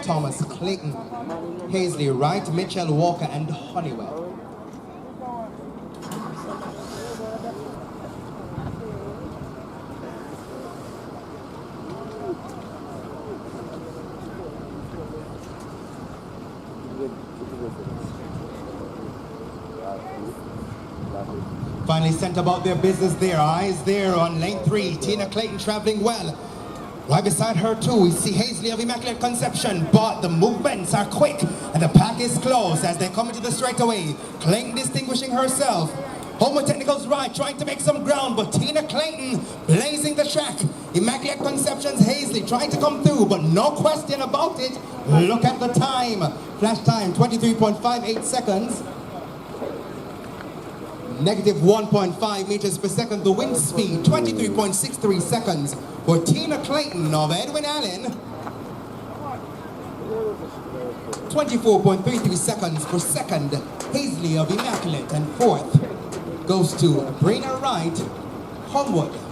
Thomas, Clayton, Hazley, Wright, Mitchell, Walker, and Honeywell. Finally sent about their business there. Eyes there on lane 3. Tina Clayton traveling well. Right beside her too, we see Hazley of Immaculate Conception, but the movements are quick and the pack is close as they come into the straightaway. Clayton distinguishing herself. Homer Technicals right, trying to make some ground, but Tina Clayton blazing the track. Immaculate Conception's Hazley trying to come through, but no question about it. Look at the time. Flash time, 23.58 seconds. Negative 1.5 meters per second. The wind speed, 23.63 seconds for Tina Clayton of Edwin Allen. 24.33 seconds for second, Hazley of Immaculate. And fourth goes to Brina Wright, Homewood.